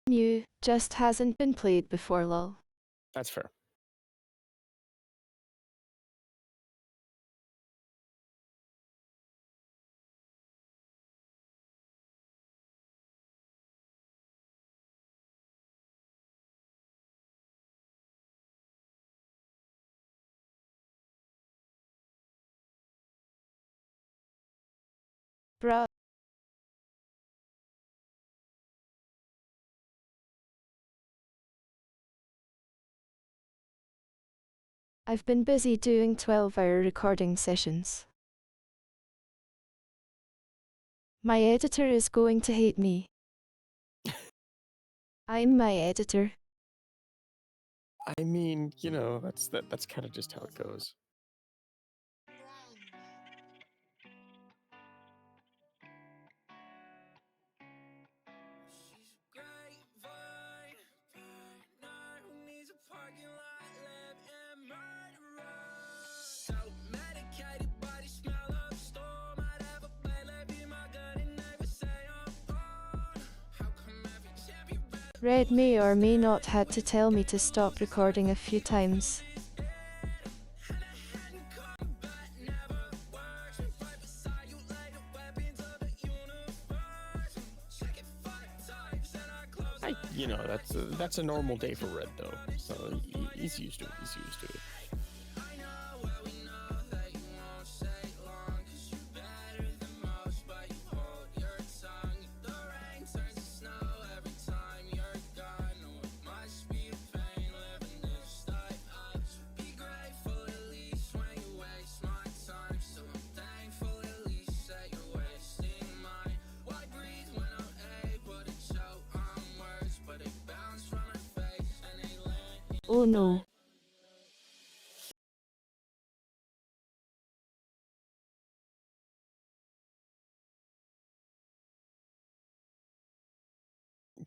New, just hasn't been played before lol. That's fair. Bruh. I've been busy doing 12-hour recording sessions. My editor is going to hate me. I'm my editor. I mean, you know, that's kind of just how it goes. Red may or may not had to tell me to stop recording a few times. You know, that's a normal day for Red though, so he's used to it. He's used to it. Oh no.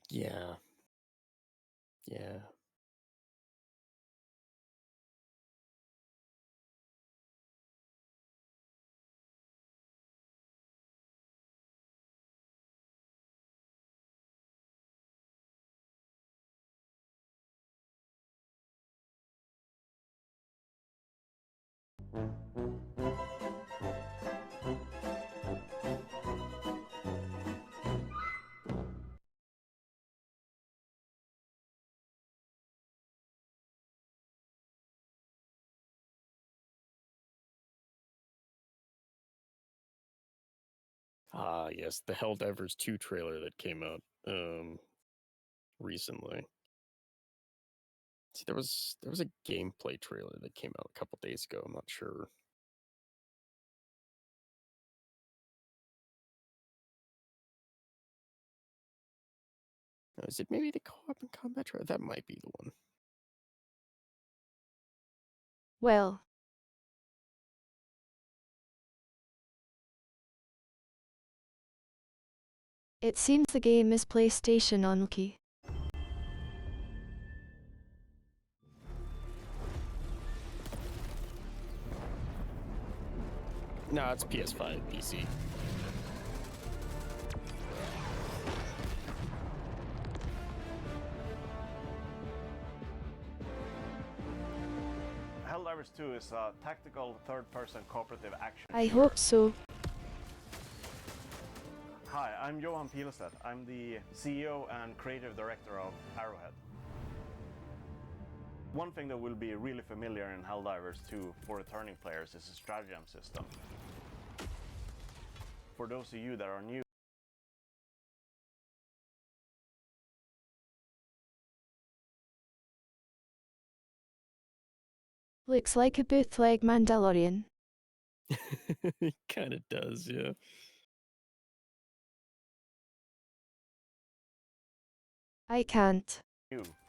Yeah. Yeah. Ah, yes, the Helldivers 2 trailer that came out recently. See, there was a gameplay trailer that came out a couple days ago. I'm not sure. Is it maybe the co-op and combat trailer? That might be the one. Well. It seems the game is PlayStation only. No, it's PS5, PC. Helldivers 2 is a tactical third-person cooperative action I shooter. hope so. Hi, I'm Johan Pilestedt. I'm the CEO and creative director of Arrowhead. One thing that will be really familiar in Helldivers 2 for returning players is the stratagem system. For those of you that are new, Looks like a bootleg Mandalorian. It kind of does, yeah. I can't.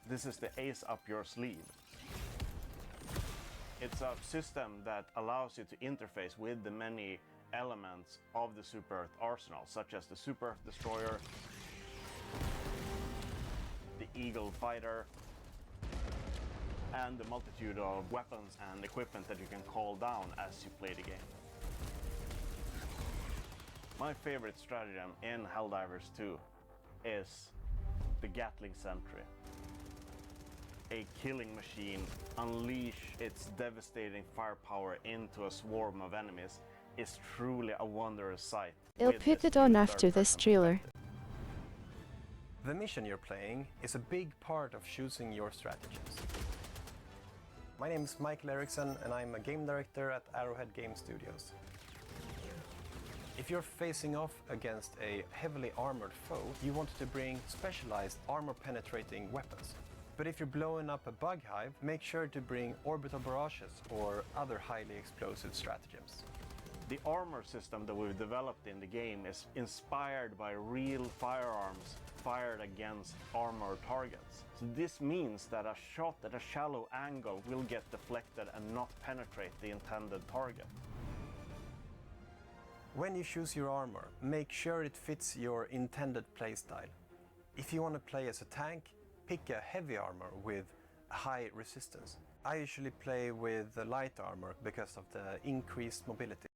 this is the ace up your sleeve. It's a system that allows you to interface with the many elements of the Super Earth arsenal, such as the Super Earth Destroyer, the Eagle Fighter, and the multitude of weapons and equipment that you can call down as you play the game. My favorite stratagem in Helldivers 2 is the Gatling Sentry. A killing machine unleash its devastating firepower into a swarm of enemies is truly a wondrous sight. I'll with put this it on new after this third-person trailer. perspective. The mission you're playing is a big part of choosing your strategies. My name is Michael Eriksson and I'm a game director at Arrowhead Game Studios. If you're facing off against a heavily armored foe, you want to bring specialized armor-penetrating weapons. But if you're blowing up a bug hive, make sure to bring orbital barrages or other highly explosive stratagems. The armor system that we've developed in the game is inspired by real firearms fired against armored targets. So this means that a shot at a shallow angle will get deflected and not penetrate the intended target. When you choose your armor, make sure it fits your intended playstyle. If you want to play as a tank, pick a heavy armor with high resistance. I usually play with the light armor because of the increased mobility.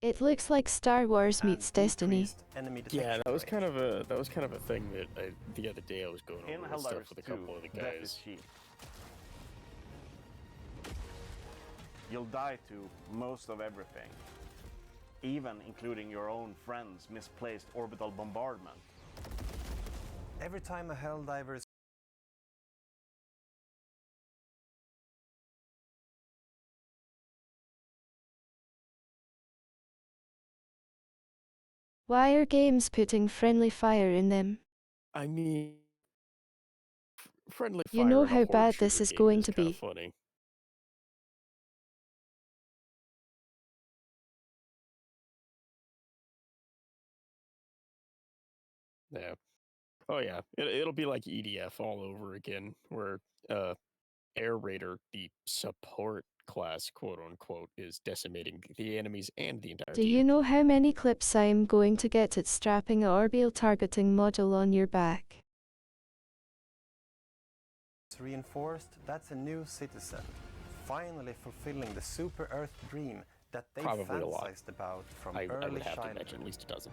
It looks like Star Wars and meets Destiny. decreased enemy Yeah, detection that was range. kind of a thing that the other day I was going In over this stuff Helldivers with a 2, couple of the death is guys. cheap. You'll die to most of everything, even including your own friend's misplaced orbital bombardment. Every time a Helldiver is Why are games putting friendly fire in them? I mean, friendly You fire know in a how horde bad this shooter is game going to kinda be. funny. Yeah. Oh yeah, it'll be like EDF all over again, where Air Raider, the support class, quote unquote, is decimating the enemies and the entire Do team. you know how many clips I'm going to get at strapping a orbital targeting module on your back? reinforced, that's a new citizen, finally fulfilling the super Earth dream that they Probably a lot. fantasized about from I early would have to childhood. mention at least a dozen.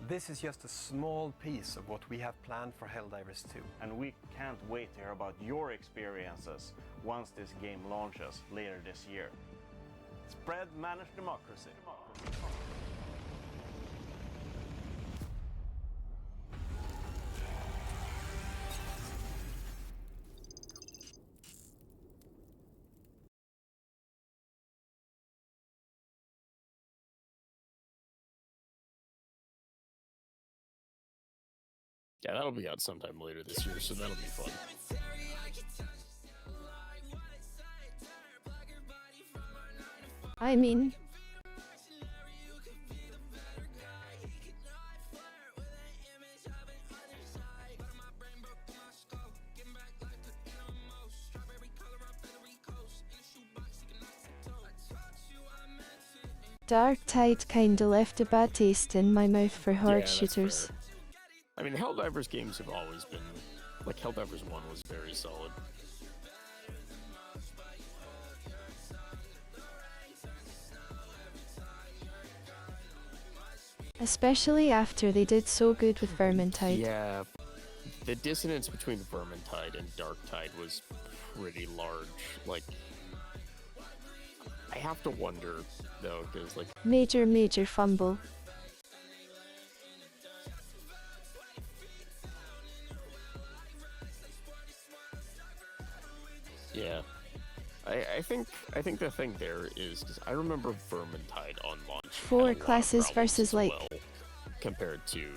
This is just a small piece of what we have planned for Helldivers 2. And we can't wait to hear about your experiences once this game launches later this year. Spread managed democracy. Yeah, that'll be out sometime later this year, so that'll be fun. I mean, Dark Tide kinda left a bad taste in my mouth for horde that's shooters. fair. I mean, Helldivers games have always been, like, Helldivers 1 was very solid. Especially after they did so good with Vermintide. Yeah, the dissonance between Vermintide and Darktide was pretty large. Like, I have to wonder, though, because, like, Major fumble. yeah. I think the thing there is, because I remember Vermintide on launch had a Four lot of classes problems versus as like well, compared to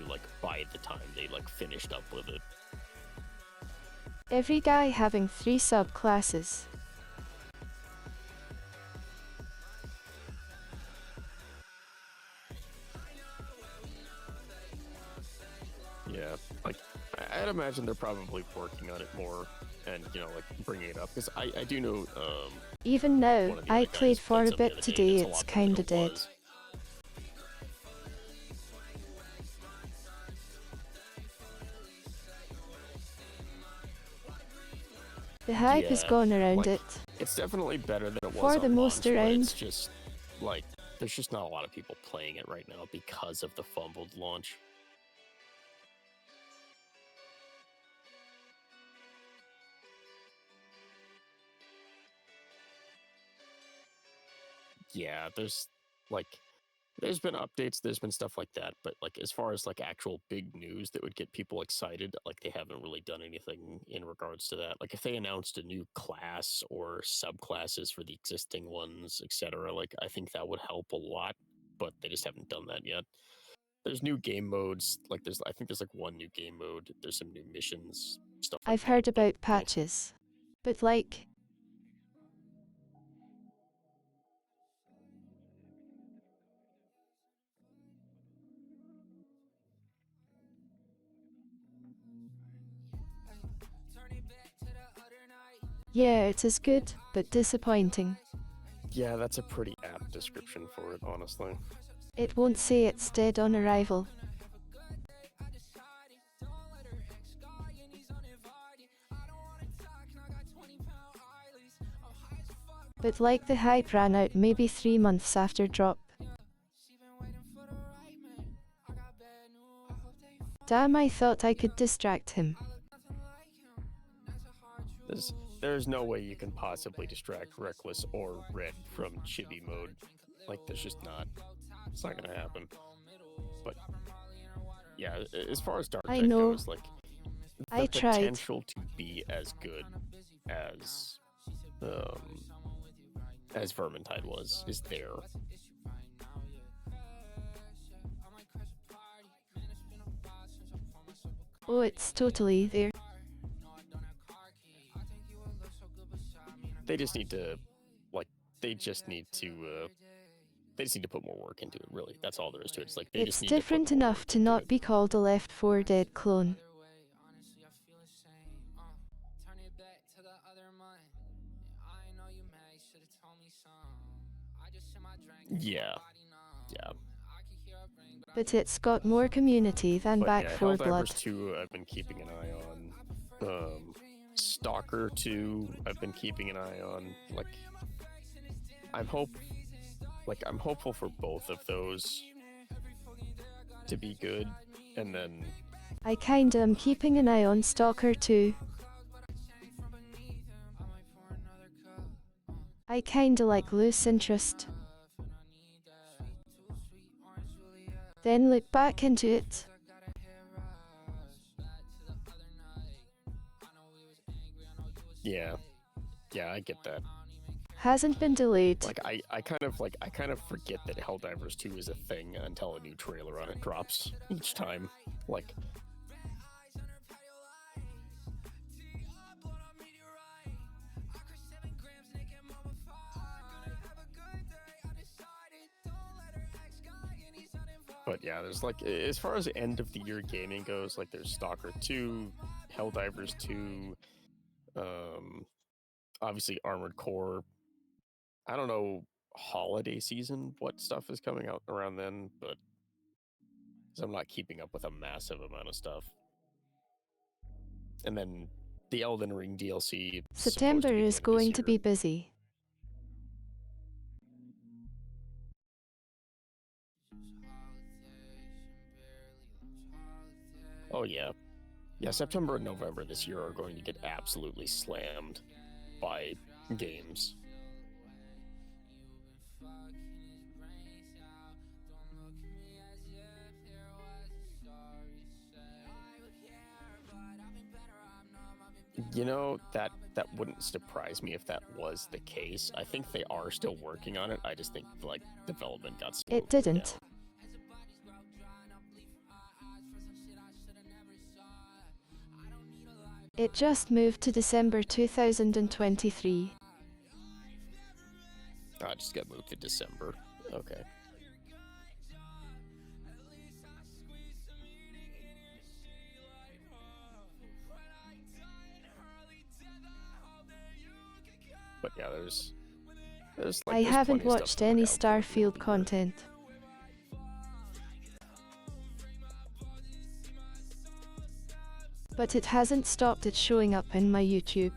like by the time they like finished up with it. every guy having 3 subclasses. Yeah, like I'd imagine they're probably working on it more, and like bringing it up, because I do know Even now, one of the I other guys played for a some the bit other day, today, and it's a lot better than kinda it dead. was. The hype has Yeah, gone around like, it. it's definitely better than it was For on the most launch, but around. it's just like there's just not a lot of people playing it right now because of the fumbled launch. Yeah, there's been updates, there's been stuff like that, but like as far as like actual big news that would get people excited, like they haven't really done anything in regards to that. Like if they announced a new class or subclasses for the existing ones, etc., like I think that would help a lot, but they just haven't done that yet. There's new game modes, like I think there's like one new game mode, there's some new missions, stuff like I've that. heard but, about yeah. patches. But like, yeah, it is good, but disappointing. Yeah, that's a pretty apt description for it, honestly. It won't say it's dead on arrival. But like the hype ran out maybe 3 months after drop. Damn, I thought I could distract him. There's no way you can possibly distract Reckless or Red from chibi mode. Like, there's just not. It's not gonna happen. But yeah, as far as Dark I Tide know. goes, like I the tried. potential to be as good as Vermintide was is there. Oh, it's totally there. They just need to, like, they just need to put more work into it. Really, that's all there is to it. It's like they It's just need to put different more enough work to into not it. be called a Left 4 Dead clone. Yeah, yeah. But it's got more community than But Back yeah, 4 Blood. Helldivers 2, I've been keeping an eye on. Stalker 2, I've been keeping an eye on. Like, I'm hopeful for both of those to be good, and then I kinda am keeping an eye on Stalker 2. I kinda like lose interest. Then look back into it. yeah, I get that. Hasn't been delayed. Like, I kind of forget that Helldivers 2 is a thing until a new trailer on it drops each time. Like, but yeah, there's like, as far as end of the year gaming goes, like there's Stalker 2, Helldivers 2, obviously Armored Core. I don't know holiday season what stuff is coming out around then, but 'cause I'm not keeping up with a massive amount of stuff. And then the Elden Ring DLC. September is going to be busy. Oh yeah. Yeah, September and November this year are going to get absolutely slammed by games. You know, that wouldn't surprise me if that was the case. I think they are still working on it. I just think, like, development got slowed It didn't. down. It just moved to December 2023. I just got moved to December. Okay. But yeah, there's like, I there's haven't plenty of stuff watched to look any out for Starfield here. content. But it hasn't stopped it showing up in my YouTube.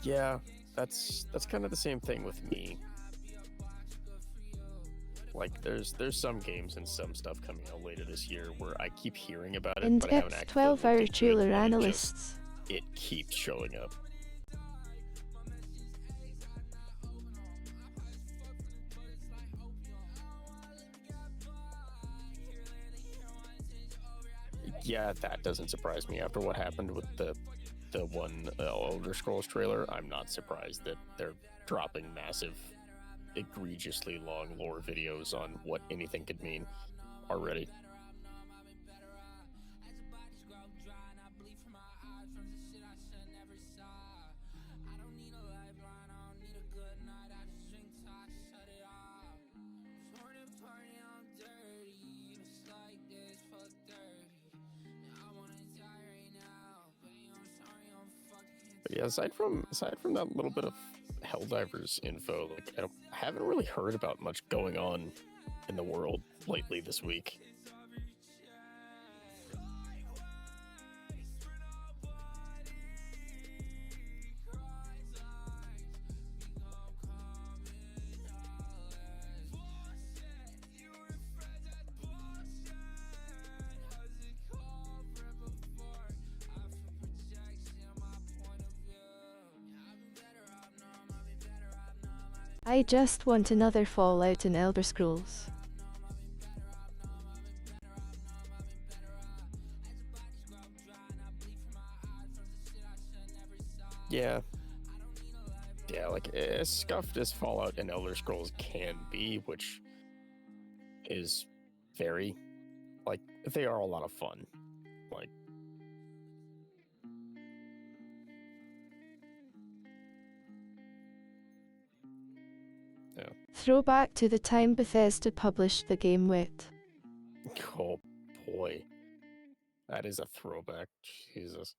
Yeah, that's kind of the same thing with me. Like, there's some games and some stuff coming out later this year where I keep hearing about it, but I haven't In-depth actually 12-hour looked into trailer it, and analysts. it keeps showing up. Yeah, that doesn't surprise me. After what happened with the one Elder Scrolls trailer, I'm not surprised that they're dropping massive, egregiously long lore videos on what anything could mean already. But yeah, aside from that little bit of Helldivers info, like I haven't really heard about much going on in the world lately this week. I just want another Fallout in Elder Scrolls. Yeah, like as scuffed as Fallout and Elder Scrolls can be, which is very, like, they are a lot of fun. Like, yeah. Throwback to the time Bethesda published the game Wit. Oh boy, that is a throwback. Jesus.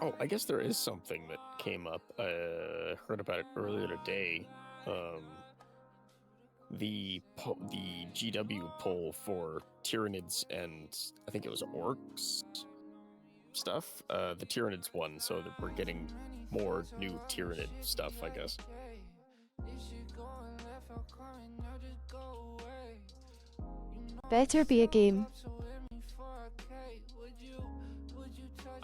Oh, I guess there is something that came up. Heard about it earlier today. The GW poll for Tyranids and I think it was Orcs stuff. The Tyranids won, so that we're getting more new Tyranid stuff, I guess. Better be a game.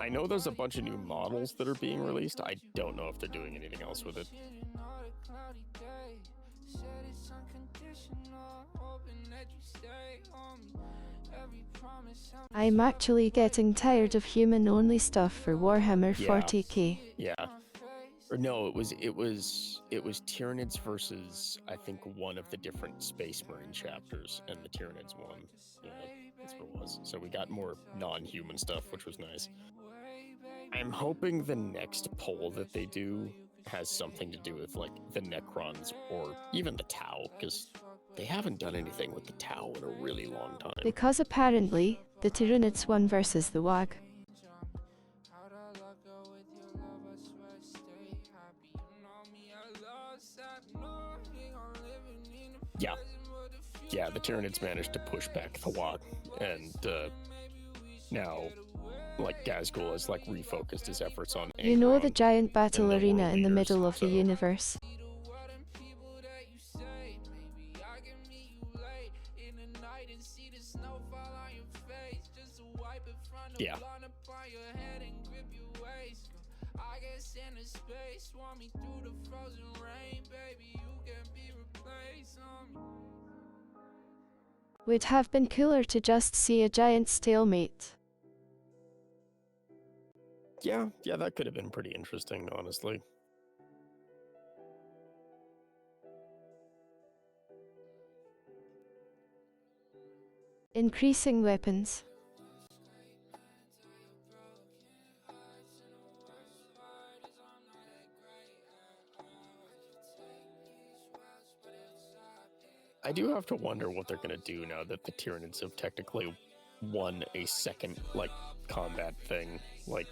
I know there's a bunch of new models that are being released. I don't know if they're doing anything else with it. I'm actually getting tired of human-only stuff for Warhammer Yeah. 40k. Yeah. Or no, it was Tyranids versus I think one of the different Space Marine chapters, and the Tyranids won. Yeah, that's what it was. So we got more non-human stuff, which was nice. I'm hoping the next poll that they do has something to do with like the Necrons or even the Tau, because they haven't done anything with the Tau in a really long time. Because apparently, the Tyranids won versus the WAG. Yeah, the Tyranids managed to push back the WAG, and now, like, Gazgul has like refocused his efforts on. You know the giant and battle the arena world in the leaders, middle of the so- universe. Yeah. Would have been cooler to just see a giant stalemate. Yeah, that could have been pretty interesting, honestly. Increasing weapons. I do have to wonder what they're gonna do now that the Tyranids have technically won a second, like, combat thing. Like,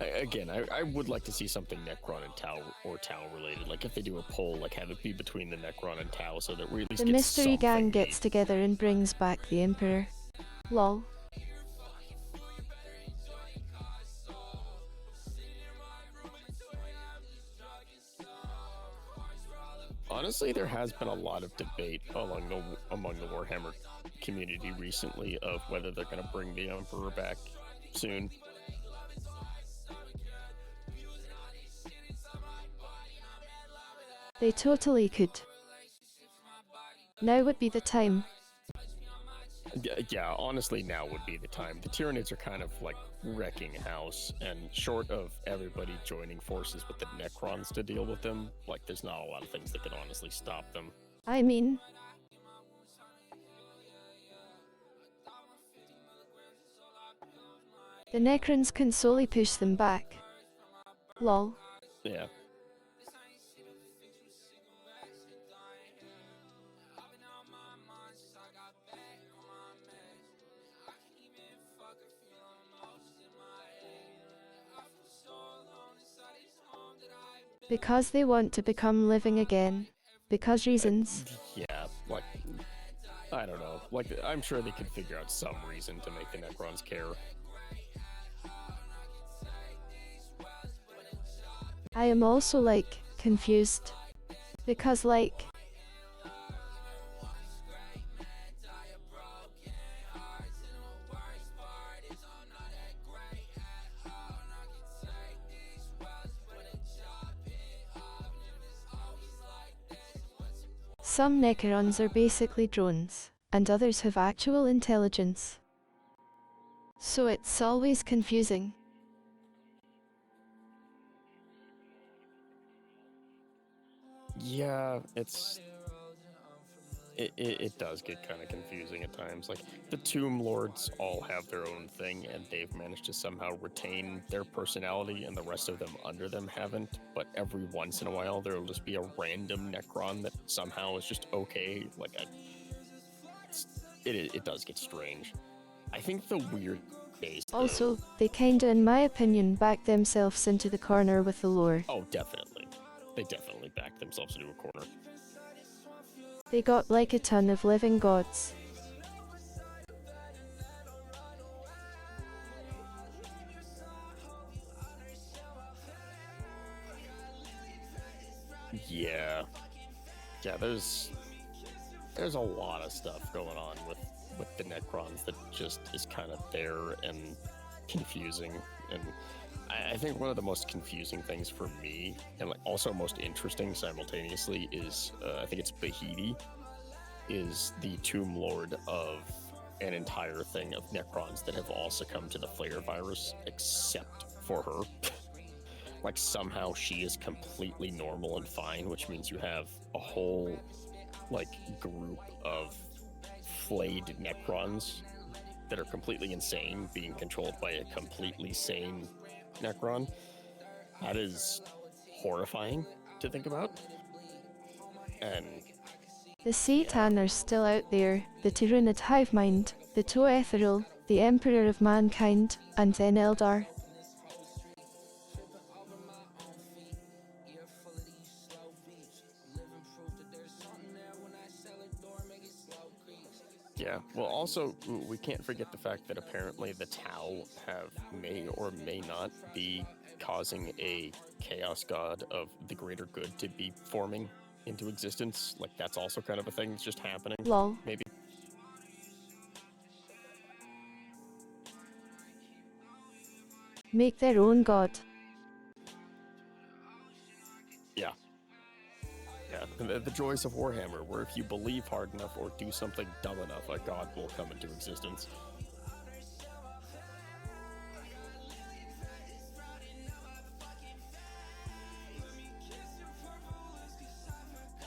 again, I would like to see something Necron and Tau or Tau related. Like, if they do a poll, like, have it be between the Necron and Tau so that we at least The get mystery gang something gets together and brings back the Emperor. Lol. Honestly, there has been a lot of debate among the Warhammer community recently of whether they're going to bring the Emperor back soon. They totally could. Now would be the time. Yeah, honestly, now would be the time. The Tyranids are kind of like wrecking house, and short of everybody joining forces with the Necrons to deal with them, like, there's not a lot of things that could honestly stop them. I mean, the Necrons can solely push them back. Lol. Yeah. Because they want to become living again. Because reasons. Yeah, like, I don't know. Like, I'm sure they could figure out some reason to make the Necrons care. I am also, like, confused. Because, like, some Necrons are basically drones, and others have actual intelligence. So it's always confusing. Yeah, it does get kind of confusing at times. Like, the Tomb Lords all have their own thing, and they've managed to somehow retain their personality, and the rest of them under them haven't. But every once in a while, there will just be a random Necron that somehow is just okay. Like, it does get strange. I think the weird case. Also, they kinda, in my opinion, back themselves into the corner with the lore. Oh, definitely. They definitely backed themselves into a corner. They got like a ton of living gods. Yeah. Yeah, there's a lot of stuff going on with the Necrons that just is kind of there and confusing. And I think one of the most confusing things for me, and like also most interesting simultaneously, is I think it's Bahidi, is the Tomb Lord of an entire thing of Necrons that have all succumbed to the Flare virus, except for her. Like, somehow she is completely normal and fine, which means you have a whole, like, group of flayed Necrons that are completely insane being controlled by a completely sane Necron. That is horrifying to think about. And The Satan are still out there, the Tyranid hive mind, the Toetherial, the Emperor of Mankind, and then Eldar. yeah, well, also, we can't forget the fact that apparently the Tau may or may not be causing a chaos god of the greater good to be forming into existence. Like, that's also kind of a thing that's just happening. Lol. Maybe. Make their own god. Yeah. Yeah, the joys of Warhammer, where if you believe hard enough or do something dumb enough, a god will come into existence.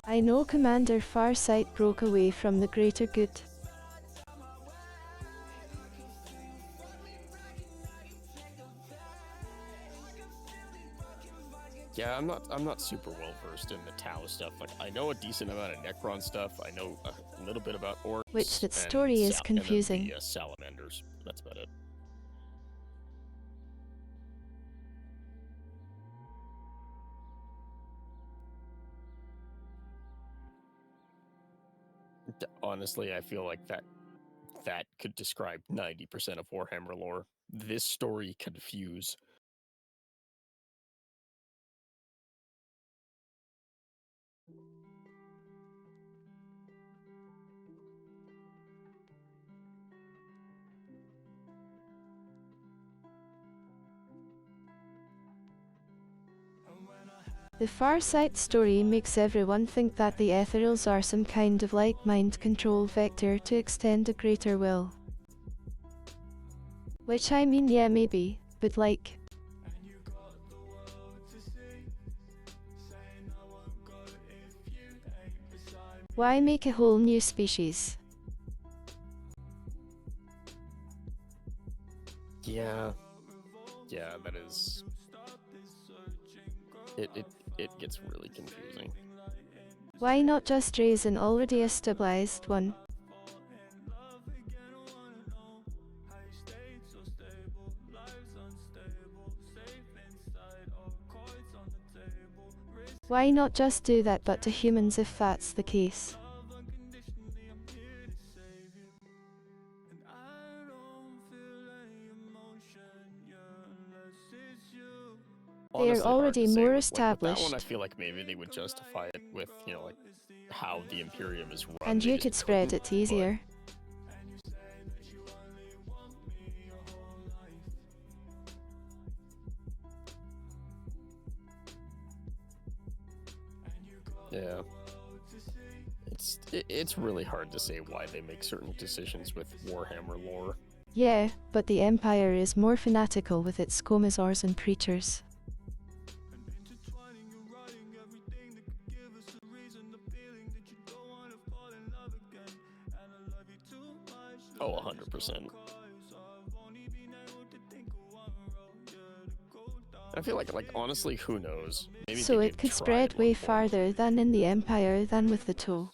I know Commander Farsight broke away from the greater good. Yeah, I'm not super well versed in the Tau stuff. Like, I know a decent amount of Necron stuff. I know a little bit about orcs. Which that and story is confusing. And then the salamanders. That's about it. Honestly, I feel like that could describe 90% of Warhammer lore. This story confuse. The Farsight story makes everyone think that the Ethereals are some kind of like mind control vector to extend a greater will. Which I mean, yeah, maybe, but like... Why make a whole new species? Yeah, that is. It gets really confusing. Why not just raise an already established one? Why not just do that but to humans if that's the case? They are Honestly, hard already to say. more With that one, established. I feel like maybe they would justify it with, you know, like how the Imperium is run. And They you just could spread couldn't, it easier. Yeah. It's really hard to say why they make certain decisions with Warhammer lore. Yeah, but the Empire is more fanatical with its Comazors and preachers. Oh, 100%. I feel like honestly, who knows? Maybe So they it did could try spread at one way point. farther than in the Empire than with the toe.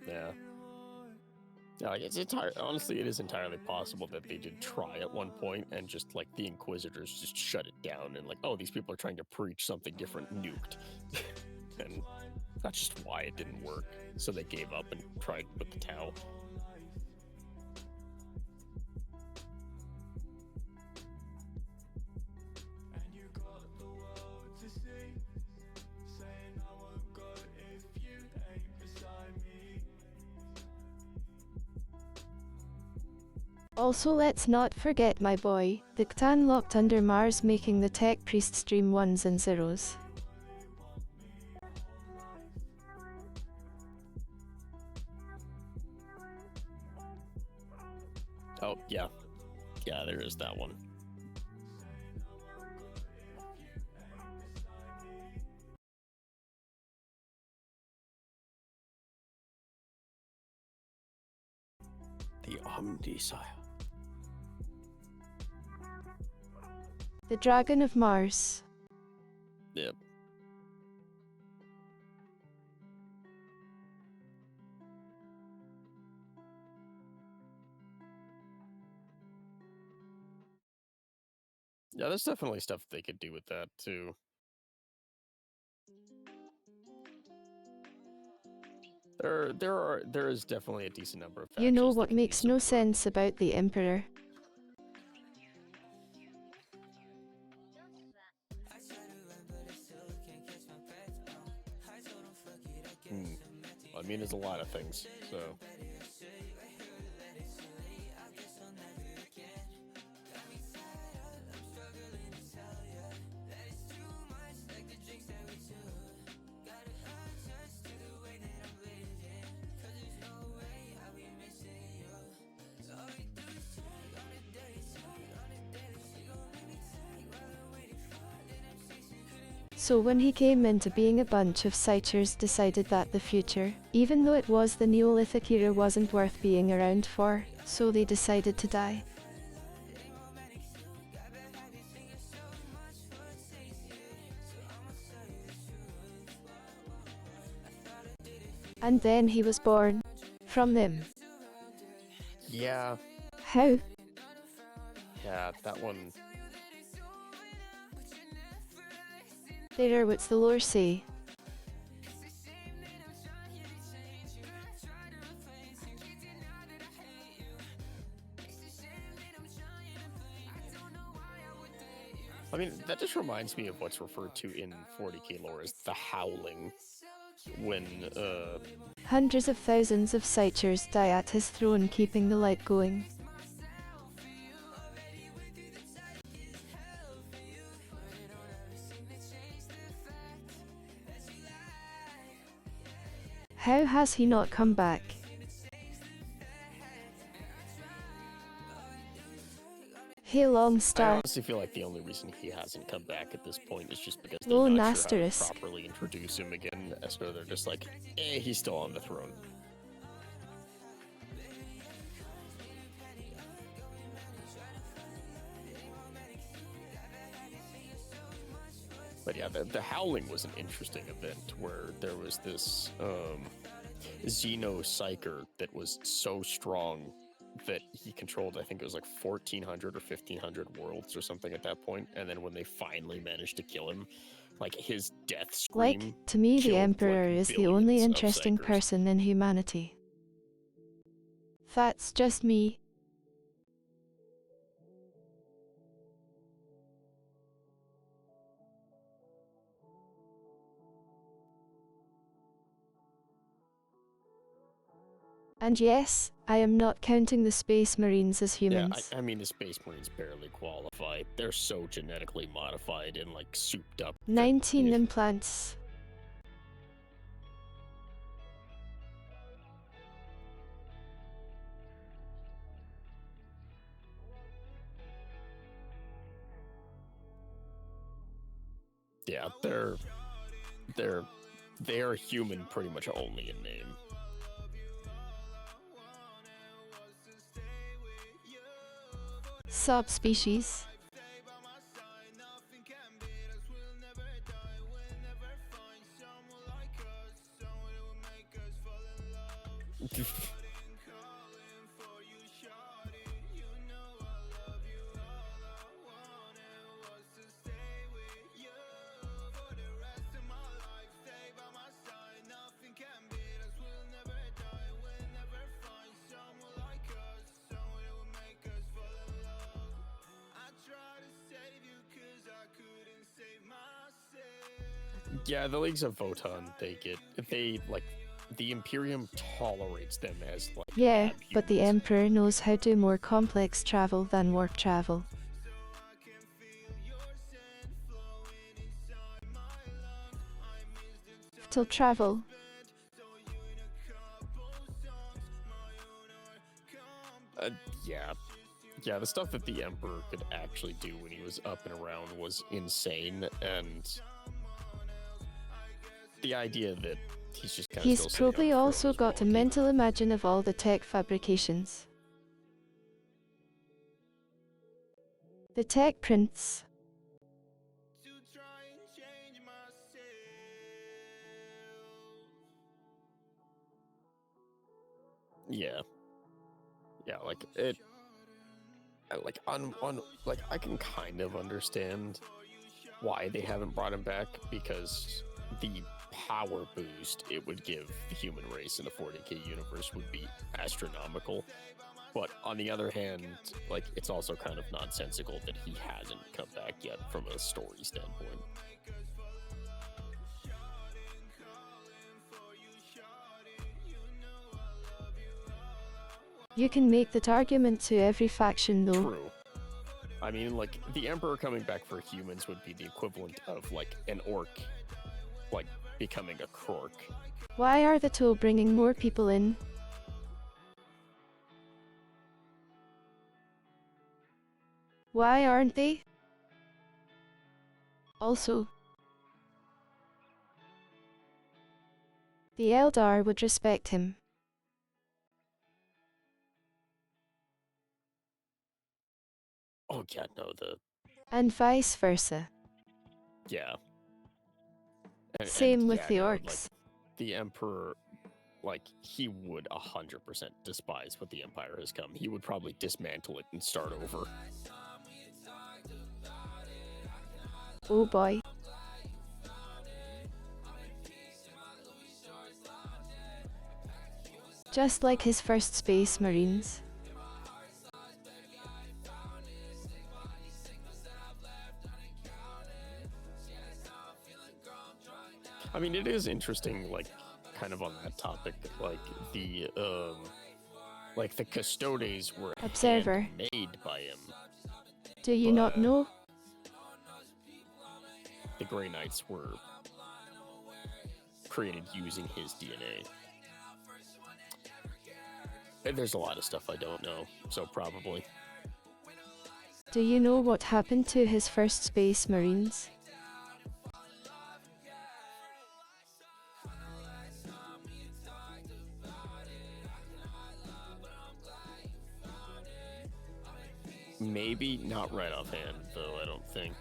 Yeah. Yeah, like honestly, it is entirely possible that they did try at one point and just like the Inquisitors just shut it down and like, oh, these people are trying to preach something different, nuked. And that's just why it didn't work. So they gave up and tried with the Tau. Also, let's not forget my boy, the Ctan locked under Mars, making the tech priest stream ones and zeros. Oh, yeah. Yeah, there is that one. The Omnisire. The Dragon of Mars. Yep. Yeah, there's definitely stuff they could do with that too. There is definitely a decent number of factions. You know that what could be makes no subverted. sense about the Emperor? I mean, there's a lot of things, so. So when he came into being, a bunch of Psychers decided that the future, even though it was the Neolithic era, wasn't worth being around for, so they decided to die. And then he was born. From them. Yeah, How? yeah, that one. There, what's the lore say? I mean, that just reminds me of what's referred to in 40k lore as the Howling. When, Hundreds of thousands of Psychers die at his throne, keeping the light going. How has he not come back? Hey, long I star. honestly feel like the only reason he hasn't come back at this point is just because Lone they're not sure how to asterisk. properly introduce him again, so they're just like, he's still on the throne. But yeah, the Howling was an interesting event where there was this Xeno-Psyker that was so strong that he controlled, I think it was like 1,400 or 1,500 worlds or something at that point. And then when they finally managed to kill him, like his death scream. Like, to me, the killed, Emperor like, is the only billions of interesting Psychers. person in humanity. That's just me. And yes, I am not counting the Space Marines as humans. Yeah, I mean, the Space Marines barely qualify. They're so genetically modified and like souped up. that- 19 implants. Yeah, they are human pretty much only in name. Subspecies. Yeah, the Leagues of Votan, they like, the Imperium tolerates them as like. Yeah, bad but the humans. Emperor knows how to more complex travel than warp travel. Till travel. Yeah. Yeah, the stuff that the Emperor could actually do when he was up and around was insane, and the idea that he's just kind of He's probably also got a mental imagine of all the tech fabrications. The Tech Prince. Yeah. Yeah, like it. Like like I can kind of understand why they haven't brought him back, because the power boost it would give the human race in the 40k universe would be astronomical. But on the other hand, like, it's also kind of nonsensical that he hasn't come back yet from a story standpoint. You can make that argument to every faction though. True. I mean, like, the Emperor coming back for humans would be the equivalent of, like, an orc, like, becoming a Krork. Why are the TOE bringing more people in? Why aren't they? Also, The Eldar would respect him. Oh yeah, no, And vice versa. yeah. Same with yeah, the no, orcs. like, the Emperor, like, he would 100% despise what the Empire has come. He would probably dismantle it and start over. Oh boy. Just like his first Space Marines. I mean, it is interesting, like, kind of on that topic, like, the Custodes were Observer. handmade by him. Do you not But- know? The Grey Knights were created using his DNA. And there's a lot of stuff I don't know, so probably. Do you know what happened to his first Space Marines? Maybe not right offhand, though, I don't think.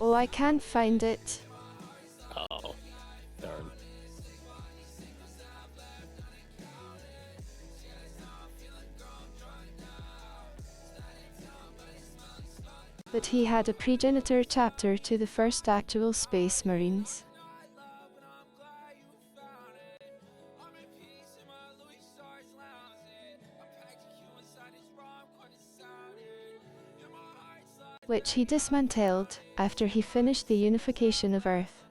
Oh, I can't find it. Oh, darn. But he had a progenitor chapter to the first actual Space Marines. Which he dismantled after he finished the unification of Earth.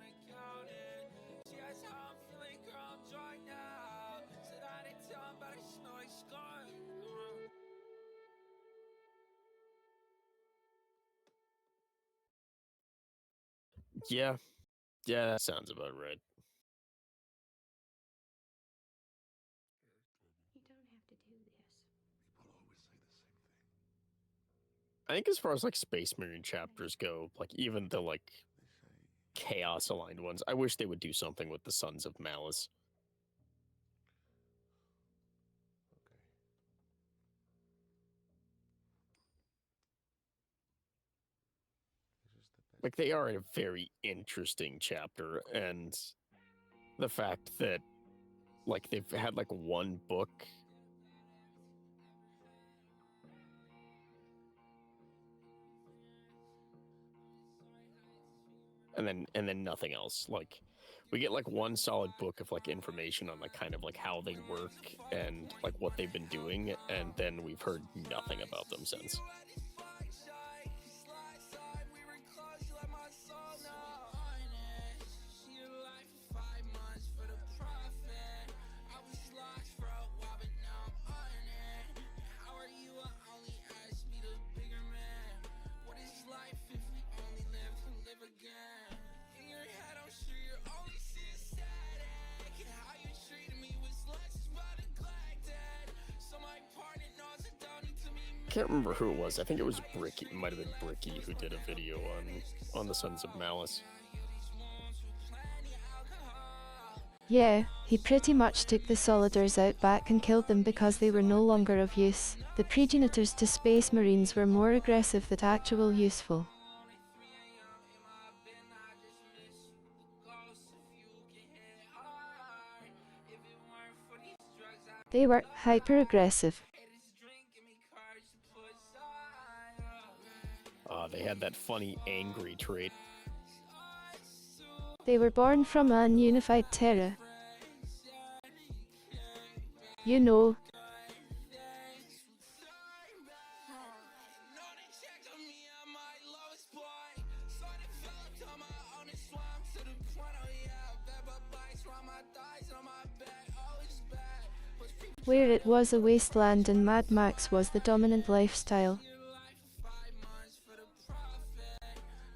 Yeah. Yeah, that sounds about right. You don't have to do this. I think as far as, like, Space Marine chapters go, like, even the, like, Chaos-aligned ones, I wish they would do something with the Sons of Malice. Like, they are a very interesting chapter, and the fact that, like, they've had, like, one book and then nothing else. Like, we get, like, one solid book of, like, information on, like, kind of, like, how they work and, like, what they've been doing, and then we've heard nothing about them since. I can't remember who it was. I think it was Bricky. It might have been Bricky who did a video on the Sons of Malice. Yeah, he pretty much took the Solidars out back and killed them because they were no longer of use. The progenitors to Space Marines were more aggressive than actual useful. They were hyper-aggressive. had that funny angry trait. They were born from an unified Terra. You know. Where it was a wasteland and Mad Max was the dominant lifestyle.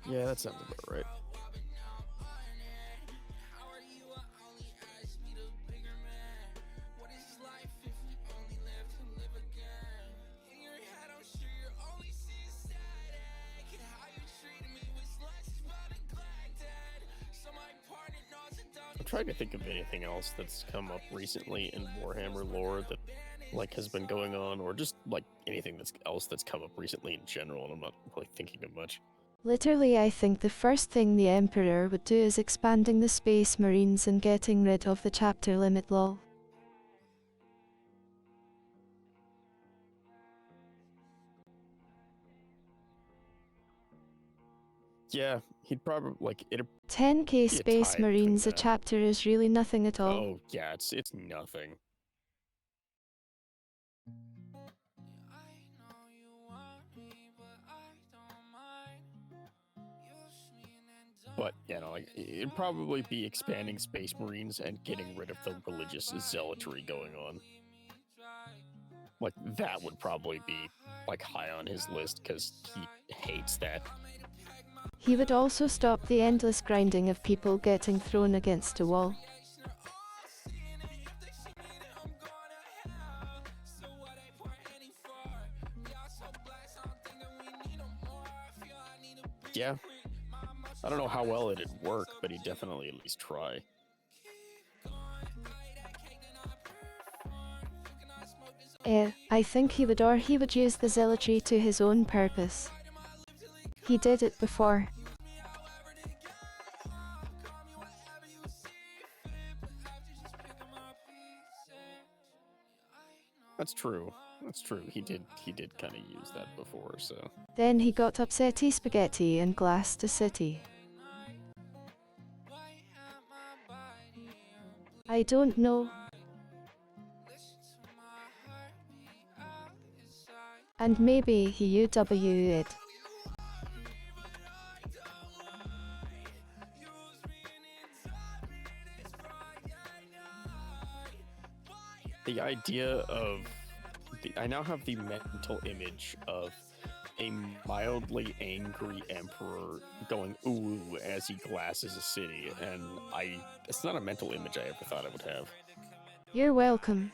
Yeah, that sounds about right. I'm trying to think of anything else that's come up recently in Warhammer lore that like has been going on, or just like anything else that's come up recently in general, and I'm not really thinking of much. Literally, I think the first thing the Emperor would do is expanding the Space Marines and getting rid of the chapter limit lol. Yeah, he'd probably like it. 10k Be a Space tie between Marines a that. chapter is really nothing at all. Oh yeah, it's nothing. But yeah, no, like it'd probably be expanding Space Marines and getting rid of the religious zealotry going on. Like that would probably be like high on his list because he hates that. He would also stop the endless grinding of people getting thrown against a wall. Yeah. I don't know how well it'd work, but he'd definitely at least try. I think he would use the zealotry to his own purpose. He did it before. That's true. That's true. He did kind of use that before, so. Then he got upsetty spaghetti and glassed a city. I don't know. And maybe he UW it. The idea of I now have the mental image of a mildly angry emperor going ooh as he glasses a city, and it's not a mental image I ever thought I would have. You're welcome.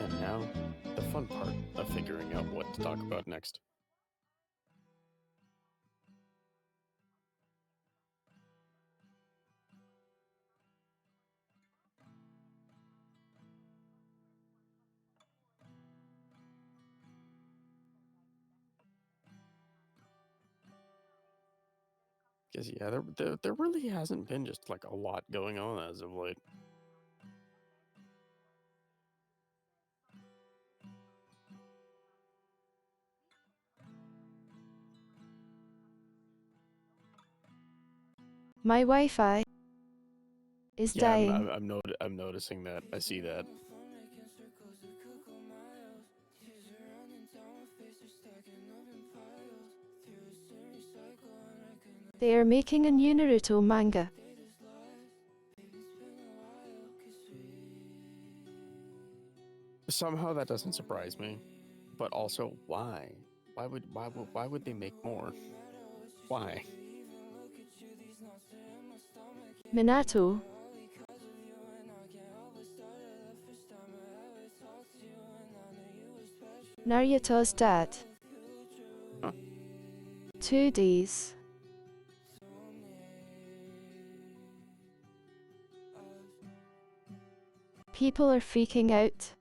And now, the fun part of figuring out what to talk about next. Because yeah, there really hasn't been just like a lot going on as of late. My Wi-Fi is Yeah, dying. I'm noticing that. I see that. They are making a new Naruto manga. Somehow that doesn't surprise me, but also why? Why would they make more? Why? Minato. Naruto's dad. Huh. 2Ds. People are freaking out.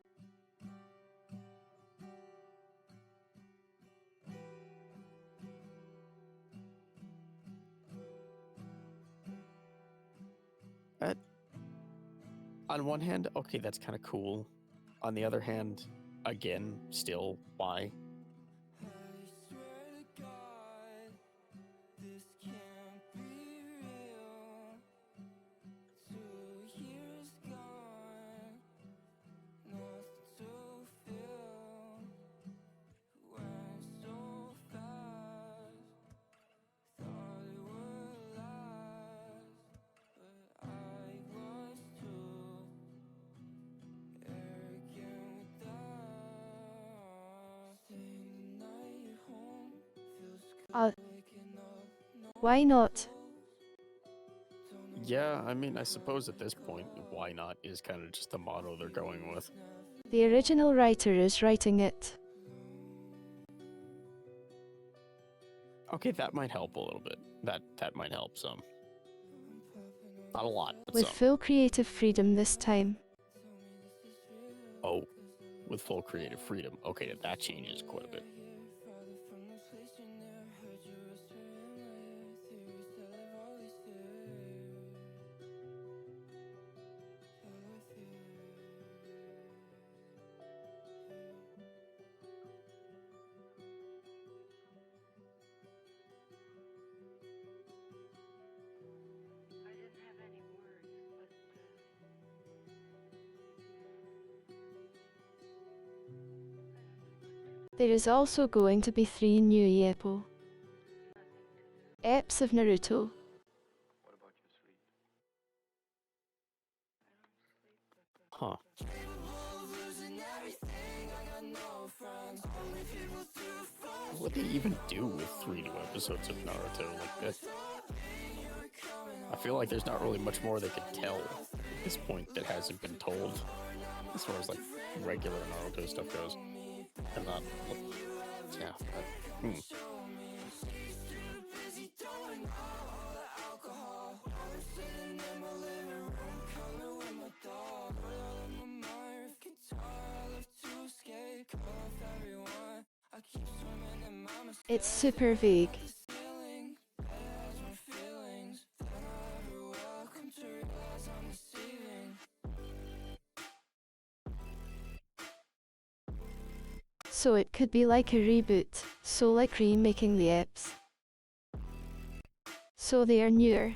On one hand, okay, that's kind of cool. On the other hand, again, still, why? Why not? Yeah, I mean, I suppose at this point, why not is kind of just the motto they're going with. The original writer is writing it. Okay, that might help a little bit. That might help some. Not a lot, but With some. full creative freedom this time. Oh, with full creative freedom. Okay, that changes quite a bit. There is also going to be 3 new eps of Naruto. Huh. What would they even do with 3 new episodes of Naruto like this? I feel like there's not really much more they could tell at this point that hasn't been told, as far as like regular Naruto stuff goes. And not, yeah. It's super vague. So it could be like a reboot, so like remaking the eps. So they are newer.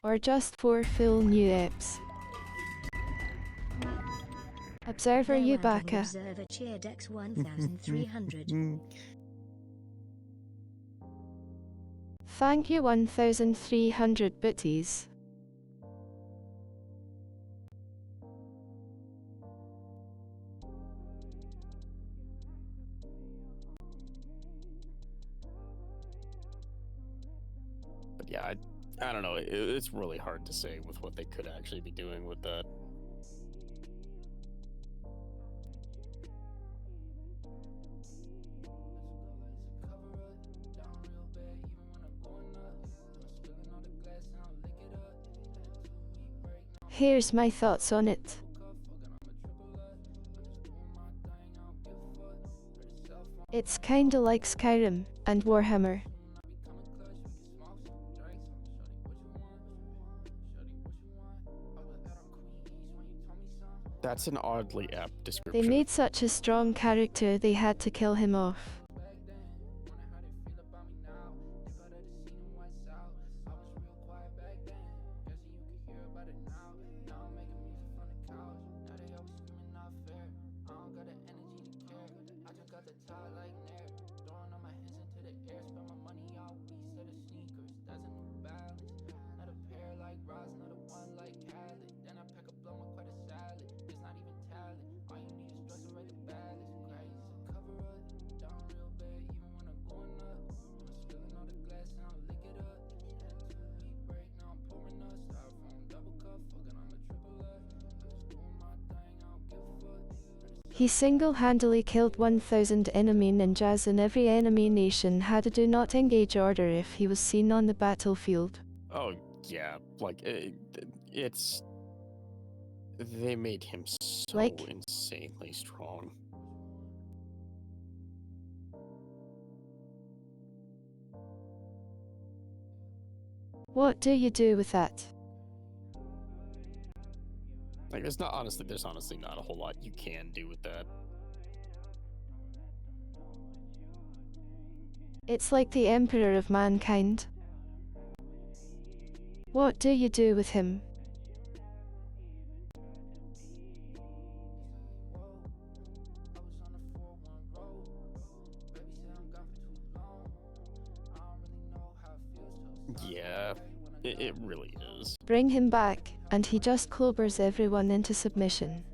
Or just 4 full new eps. Observer Yubaka. Observer Cheerdex 1300. Thank you 1300 booties. But yeah, I don't know. It's really hard to say with what they could actually be doing with that. Here's my thoughts on it. It's kinda like Skyrim and Warhammer. That's an oddly apt They description. made such a strong character they had to kill him off. He single-handedly killed 1,000 enemy ninjas, and every enemy nation had a do not engage order if he was seen on the battlefield. Oh, yeah, like, it's... They made him so Like- insanely strong. What do you do with that? Like, there's honestly not a whole lot you can do with that. It's like the emperor of mankind. What do you do with him? Yeah, it really is. Bring him back, and he just clobbers everyone into submission.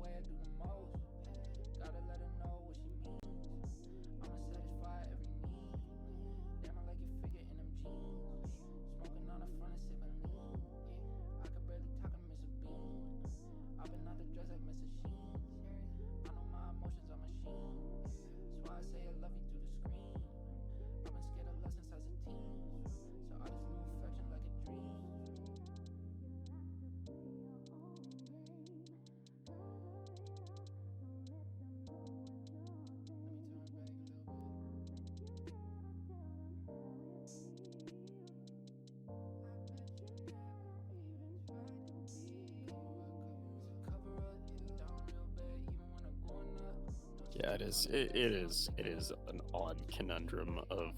Yeah, it is. It is an odd conundrum of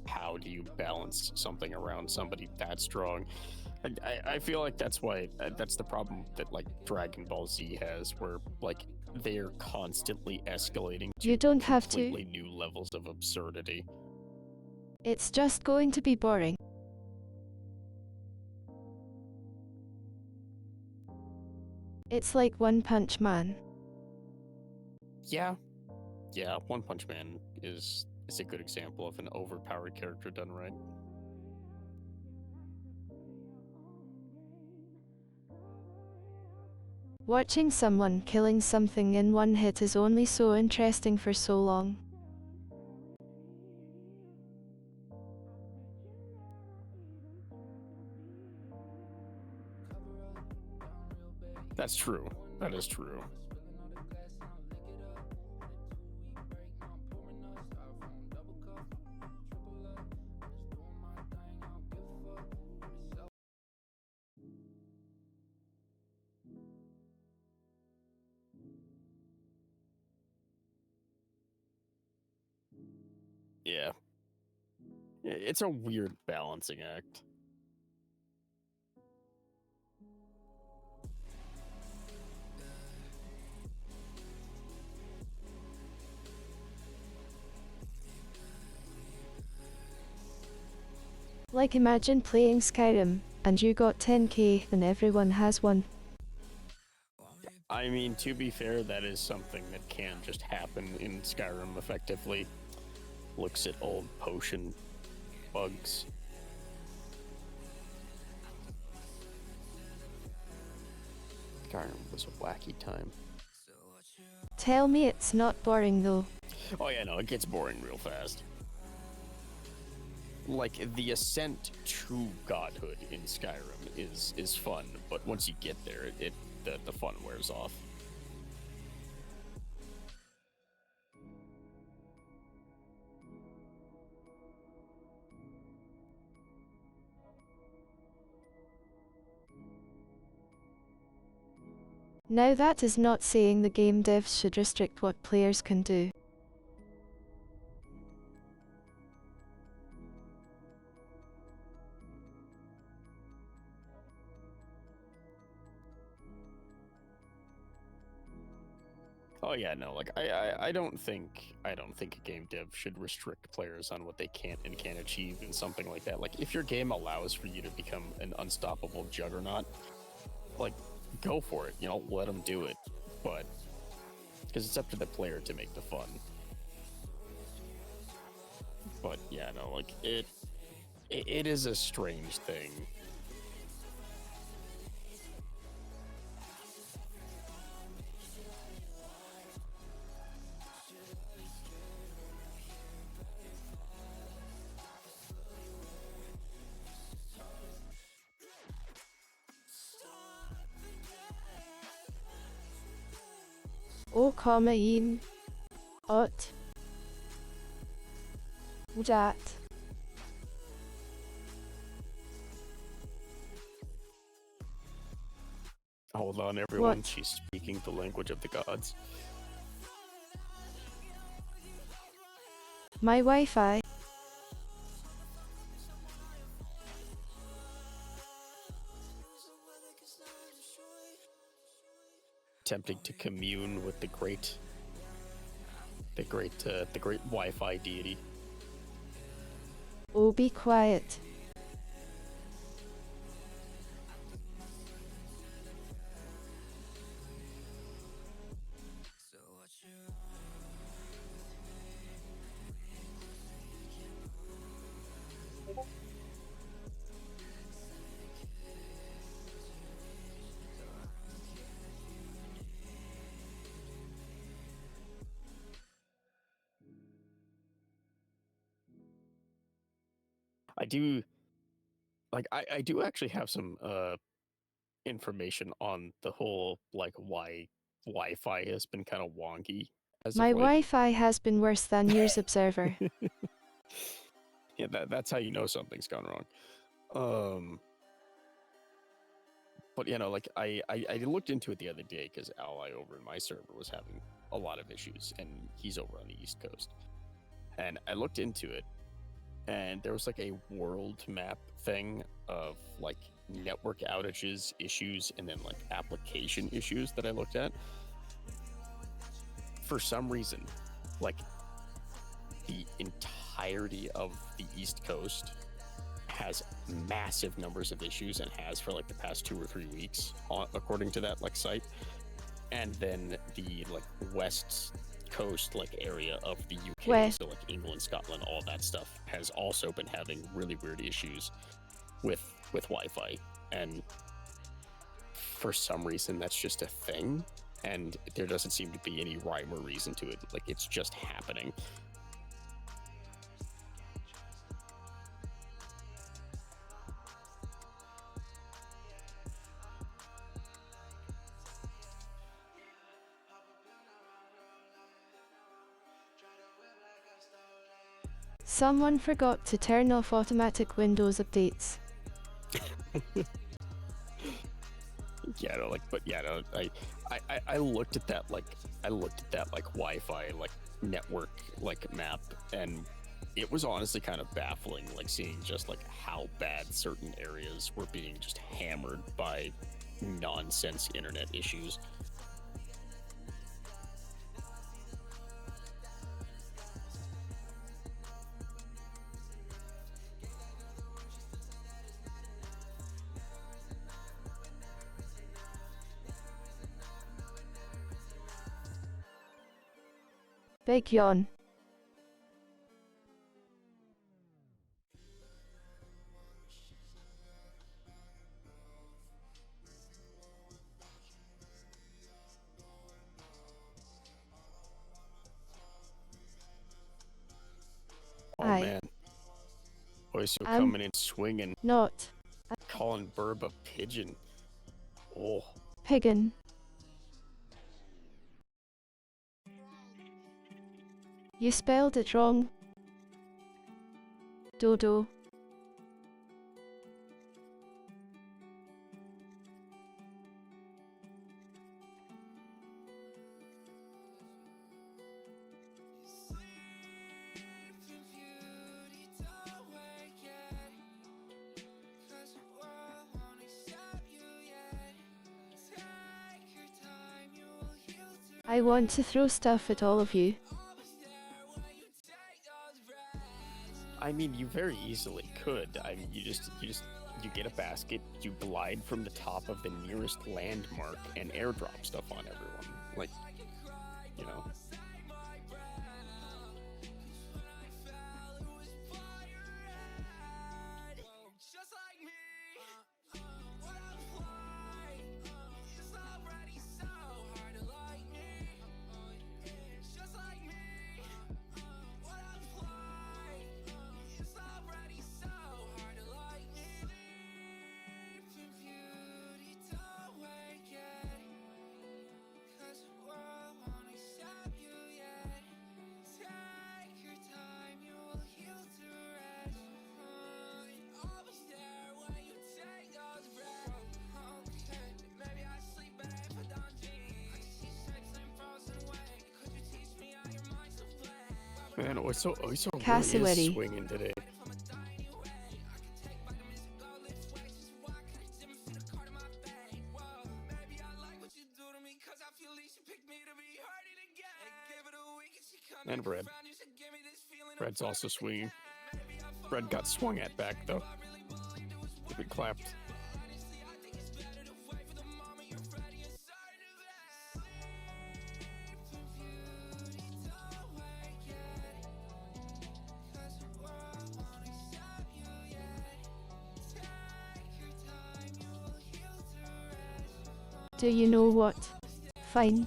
how do you balance something around somebody that strong. I feel like that's why that's the problem that like Dragon Ball Z has, where like they're constantly escalating to You don't have to. completely new levels of absurdity. It's just going to be boring. It's like One Punch Man. Yeah, One Punch Man is a good example of an overpowered character done right. Watching someone killing something in one hit is only so interesting for so long. That's true. That is true. Yeah. It's a weird balancing act. Like imagine playing Skyrim, and you got 10k and everyone has one. I mean, to be fair, that is something that can just happen in Skyrim effectively. Looks at old potion bugs. Skyrim was a wacky time. Tell me it's not boring though. Oh yeah, no, it gets boring real fast. Like, the ascent to godhood in Skyrim is fun, but once you get there, the fun wears off. Now that is not saying the game devs should restrict what players can do. Oh yeah, no, like I don't think a game dev should restrict players on what they can and can't achieve in something like that. Like, if your game allows for you to become an unstoppable juggernaut, like, go for it, you know, let them do it. But because it's up to the player to make the fun. But yeah, no, like it is a strange thing. O, im. Ot. Dat. Hold on, everyone. What? She's speaking the language of the gods. My Wi-Fi. Attempting to commune with the great Wi-Fi deity. Oh, be quiet. I do actually have some information on the whole, like, why Wi-Fi has been kind of wonky as My of late. Wi-Fi has been worse than yours, Observer. Yeah, that's how you know something's gone wrong. But you know, like I looked into it the other day because Ally over in my server was having a lot of issues, and he's over on the East Coast. And I looked into it, and there was like a world map thing of like network outages, issues, and then like application issues that I looked at. For some reason, like the entirety of the East Coast has massive numbers of issues and has for like the past 2 or 3 weeks, according to that like site. And then the like West Coast like area of the UK, Where? so like England, Scotland, all that stuff has also been having really weird issues with Wi-Fi. And for some reason that's just a thing, and there doesn't seem to be any rhyme or reason to it. Like, it's just happening. Someone forgot to turn off automatic Windows updates. Yeah, no, like, but yeah, no, I looked at that like Wi-Fi like network like map, and it was honestly kind of baffling, like seeing just like how bad certain areas were being just hammered by nonsense internet issues. Big yawn. Oh Aye. man, boys are I'm coming in swinging, not calling Burb a pigeon. Oh. piggin. You spelled it wrong. Dodo. I want to throw stuff at all of you. I mean, you very easily could. I mean, you get a basket, you glide from the top of the nearest landmark and airdrop stuff on everyone. Like, you know. Man, Oiso really Cassowary. is swinging today. And Red. Red's also swinging. Red got swung at back, though. He clapped. Do you know what? Fine.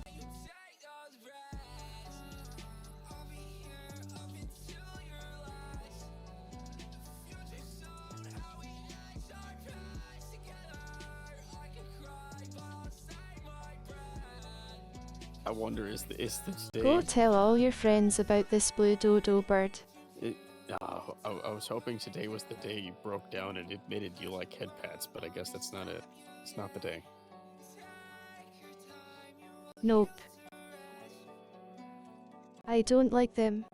I wonder, is this day? Go tell all your friends about this blue dodo bird. I was hoping today was the day you broke down and admitted you like head pats, but I guess that's not it. It's not the day. Nope. I don't like them.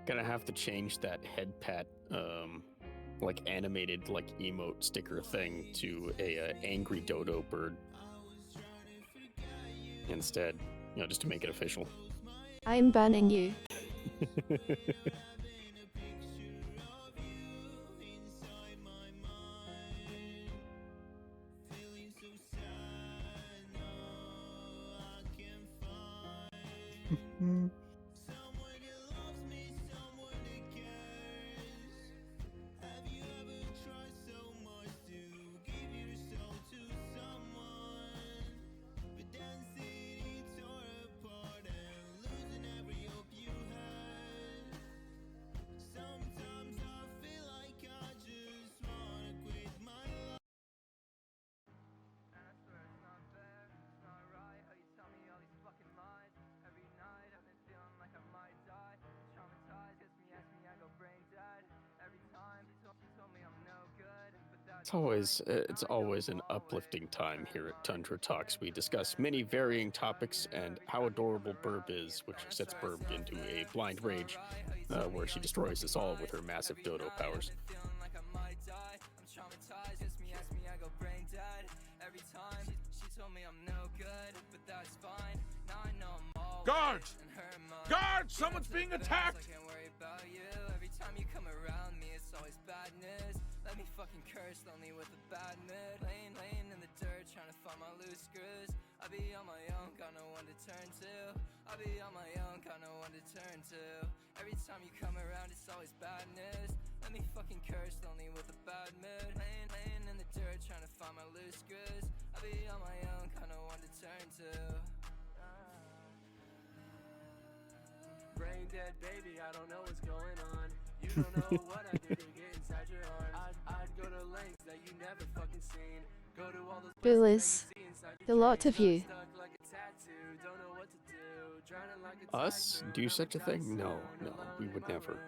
Gonna have to change that head pat, like animated, like emote sticker thing to a angry dodo bird instead. You know, just to make it official. I'm banning you. It's always an uplifting time here at Tundra Talks. We discuss many varying topics and how adorable Burb is, which sets Burb into a blind rage, where she destroys us all with her massive dodo powers. Guard! Guard! Someone's being attacked! Let me fucking curse lonely with a bad mood. Laying in the dirt, trying to find my loose screws. I be on my own, got no one to turn to. I be on my own, got no one to turn to. Every time you come around, it's always bad news. Let me fucking curse lonely with a bad mood. Laying in the dirt, trying to find my loose screws. I be on my own, got no one to turn to. Brain dead, baby, I don't know what's going on. You don't know what I did to get inside your arms. I'd go to lengths that you never fucking seen. Go to all those Bullies. The lot of you. Us? Do such a thing? No, we would never.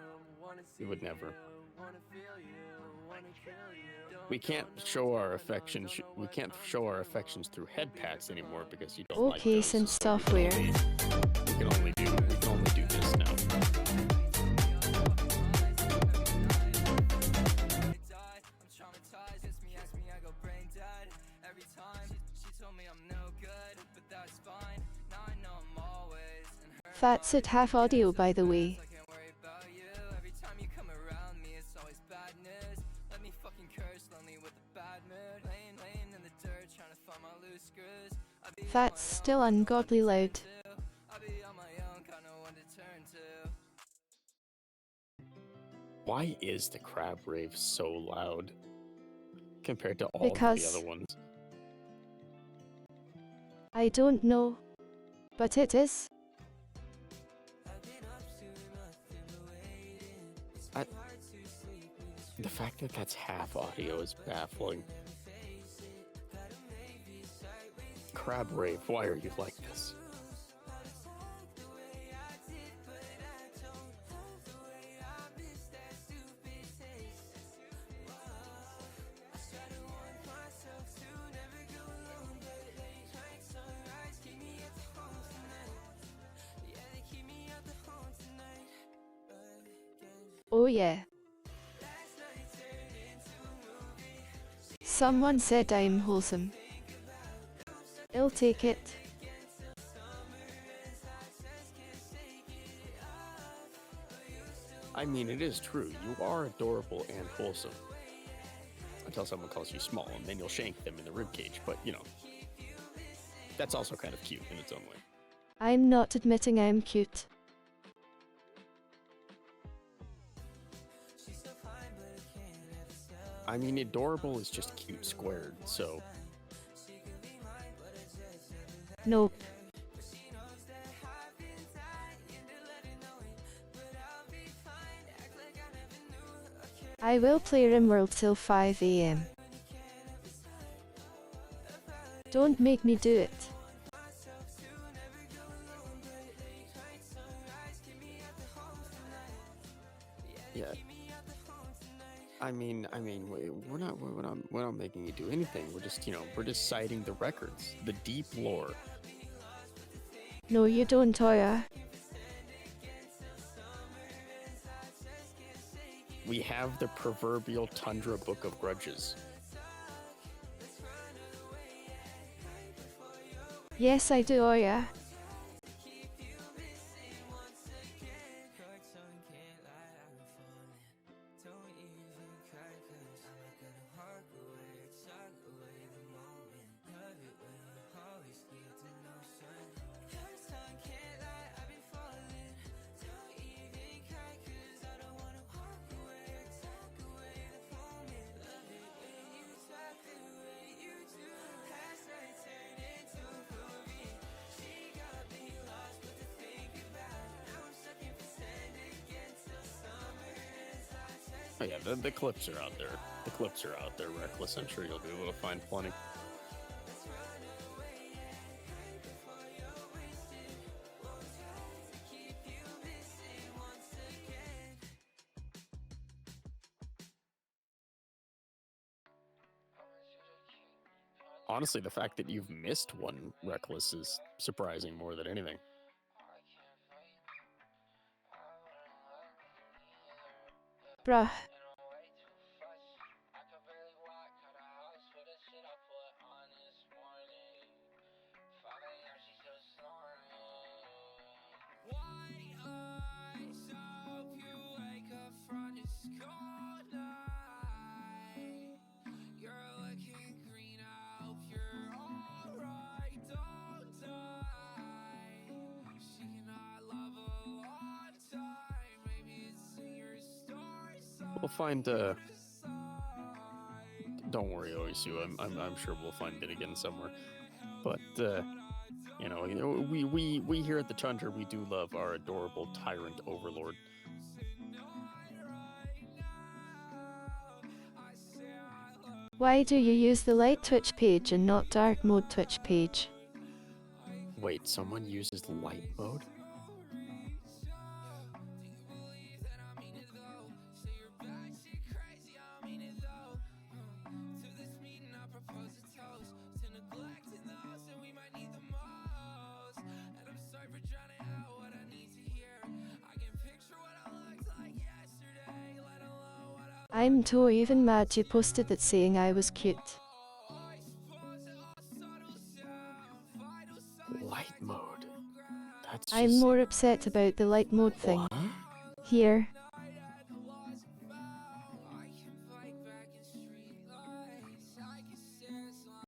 We would never. We can't show our affections. We can't show our affections through head pats anymore because you don't like Okay, those. since So software. we can only do this now. That's at half audio, by the way. That's still ungodly loud. Why is the crab rave so loud compared to all of the Because- other ones? I don't know. But it is. The fact that that's half audio is baffling. Crab Rave, why are you like this? Oh yeah. Someone said I'm wholesome. I'll take it. I mean, it is true. You are adorable and wholesome. Until someone calls you small, and then you'll shank them in the ribcage. But, you know, that's also kind of cute in its own way. I'm not admitting I'm cute. I mean, adorable is just cute squared, so... Nope. I will play RimWorld till 5 AM. Don't make me do it. Yeah. I mean, we're not making you do anything. We're just, we're just citing the records, the deep lore. No, you don't, Oya. We have the proverbial Tundra Book of Grudges. Yes, I do, Oya. Oh yeah, the clips are out there. The clips are out there, Reckless. I'm sure you'll be able to find plenty. Honestly, the fact that you've missed one, Reckless, is surprising more than anything. Bruh. We'll find, don't worry, Oisu, I'm sure we'll find it again somewhere. But, we here at the Tundra, we do love our adorable tyrant overlord. Why do you use the light Twitch page and not dark mode Twitch page? Wait, someone uses light mode? I'm too even mad you posted that saying I was cute. Light mode? That's I'm just... more upset about the light mode thing. What? Here.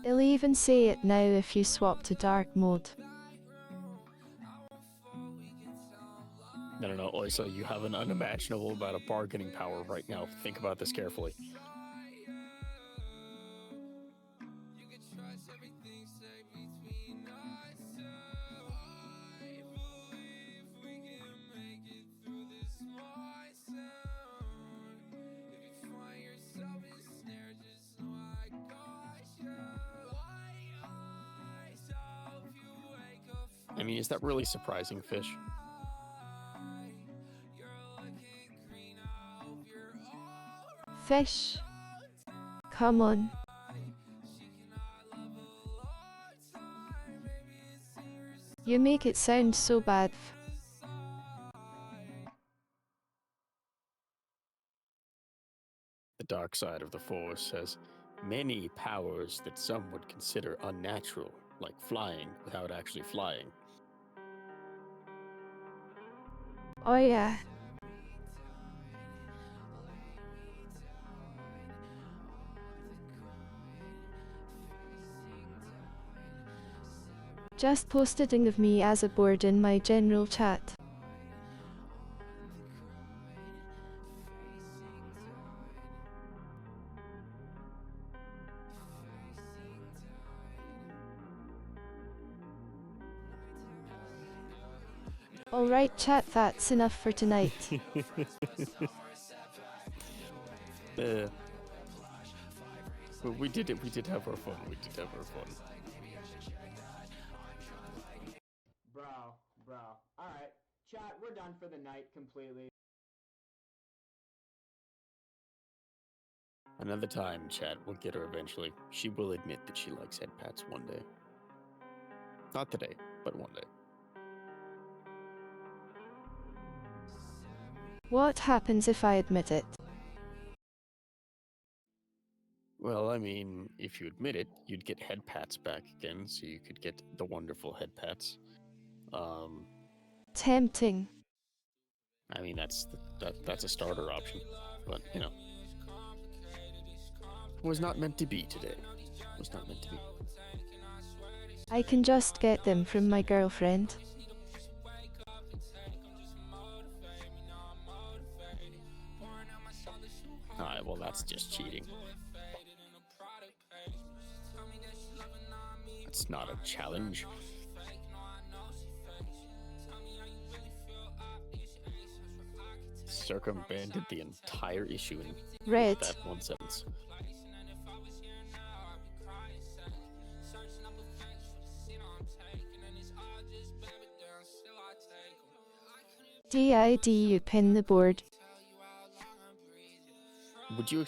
I'll even say it now if you swap to dark mode. No, Oysa, you have an unimaginable amount of bargaining power right now. Think about this carefully. mean, is that really surprising, Fish? Fish. Come on. You make it sound so bad. The dark side of the Force has many powers that some would consider unnatural, like flying without actually flying. Oh yeah. Just post a thing of me as a board in my general chat. Alright chat, that's enough for tonight. But we did it. We did have our fun. We did have our fun. Bro. Alright, chat, we're done for the night completely. Another time, chat. We'll get her eventually. She will admit that she likes head pats one day. Not today, but one day. What happens if I admit it? Well, I mean, if you admit it, you'd get head pats back again, so you could get the wonderful head pats. Tempting. I mean, that's a starter option, but you know, was not meant to be today. Was not meant to be. I can just get them from my girlfriend. Alright, well, that's just cheating. It's not a challenge. Circumvented the entire issue in Red. that one sentence. DID, you pin the board. Would you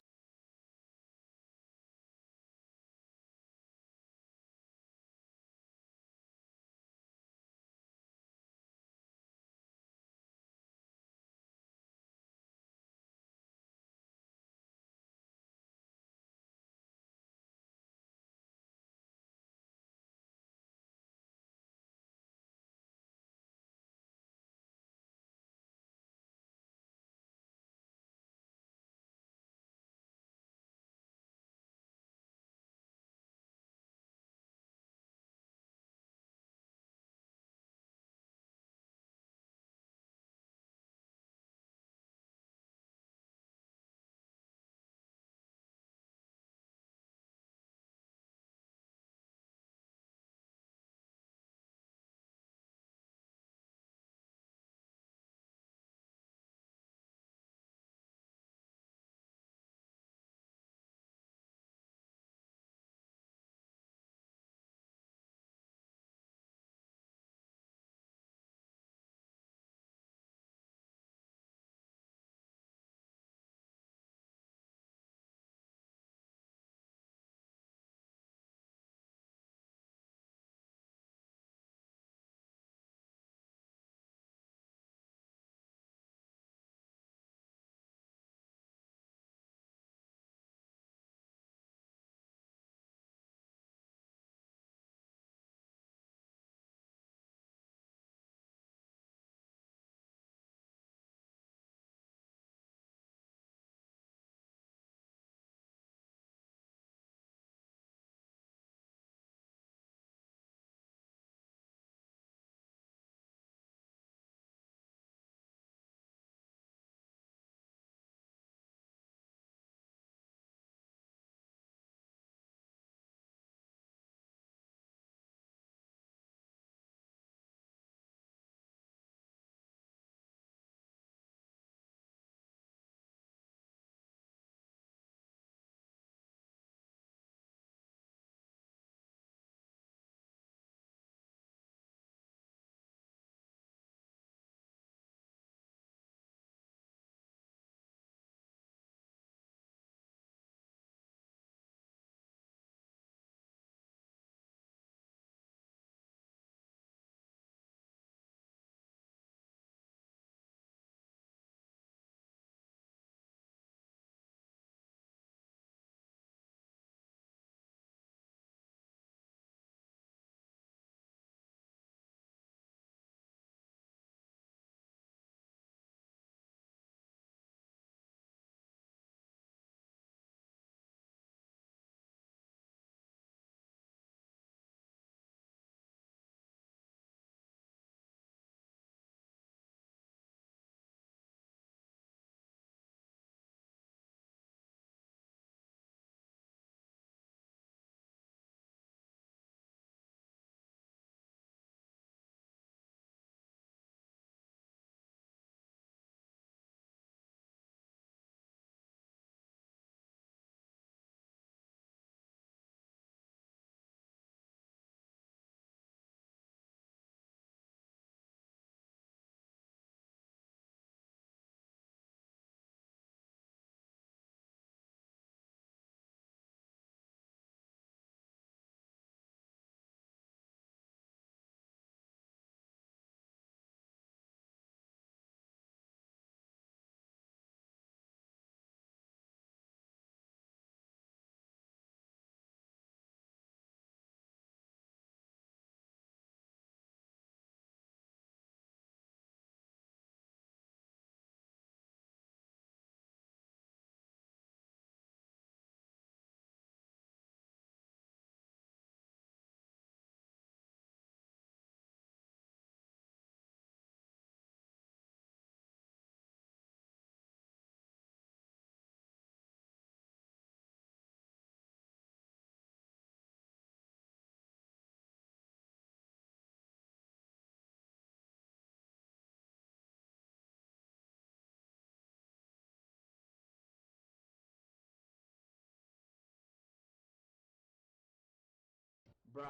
Bro.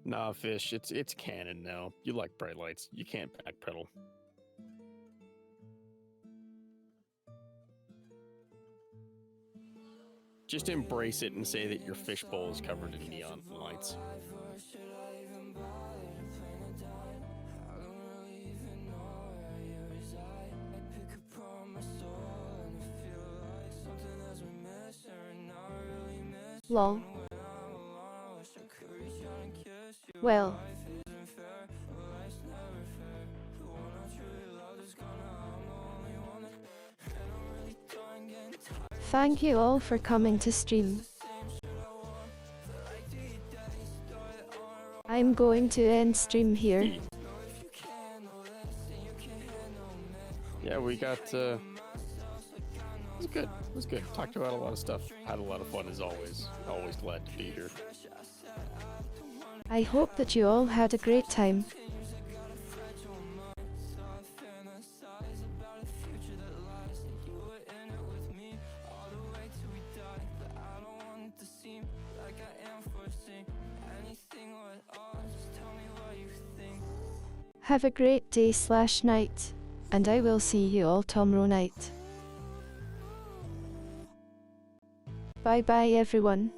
Nah, Fish, it's canon now. You like bright lights. You can't backpedal. Just embrace it and say that your fishbowl is covered in neon lights. Lol. Well. Thank you all for coming to stream. I'm going to end stream here. Yeah, we got, it was good. It was good. Talked about a lot of stuff. Had a lot of fun as always. Always glad to be here. I hope that you all had a great time. Have a great day/night, and I will see you all tomorrow night. Bye bye everyone.